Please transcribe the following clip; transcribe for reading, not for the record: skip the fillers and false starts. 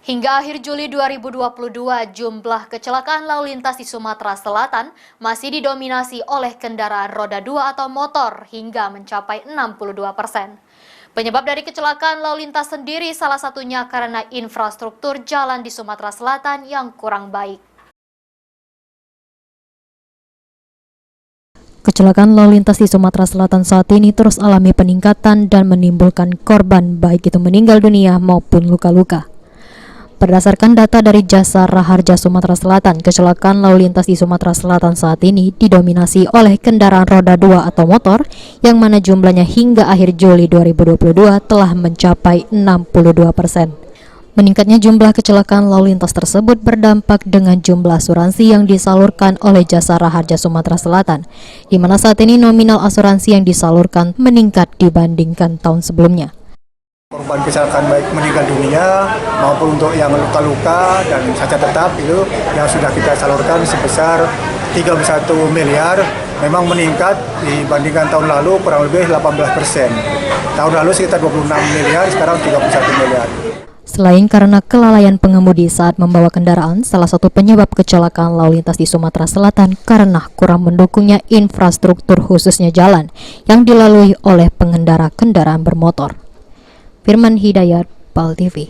Hingga akhir Juli 2022, jumlah kecelakaan lalu lintas di Sumatera Selatan masih didominasi oleh kendaraan roda 2 atau motor hingga mencapai 62%. Penyebab dari kecelakaan lalu lintas sendiri salah satunya karena infrastruktur jalan di Sumatera Selatan yang kurang baik. Kecelakaan lalu lintas di Sumatera Selatan saat ini terus alami peningkatan dan menimbulkan korban baik itu meninggal dunia maupun luka-luka. Berdasarkan data dari Jasa Raharja Sumatera Selatan, kecelakaan lalu lintas di Sumatera Selatan saat ini didominasi oleh kendaraan roda 2 atau motor, yang mana jumlahnya hingga akhir Juli 2022 telah mencapai 62%. Meningkatnya jumlah kecelakaan lalu lintas tersebut berdampak dengan jumlah asuransi yang disalurkan oleh Jasa Raharja Sumatera Selatan, di mana saat ini nominal asuransi yang disalurkan meningkat dibandingkan tahun sebelumnya. Korban kecelakaan baik meninggal dunia maupun untuk yang luka-luka dan saja tetap itu yang sudah kita salurkan sebesar 31 miliar, memang meningkat dibandingkan tahun lalu kurang lebih 18%. Tahun lalu sekitar 26 miliar, sekarang 31 miliar. Selain karena kelalaian pengemudi saat membawa kendaraan, salah satu penyebab kecelakaan lalu lintas di Sumatera Selatan karena kurang mendukungnya infrastruktur khususnya jalan yang dilalui oleh pengendara kendaraan bermotor. Firman Hidayat, PAL TV.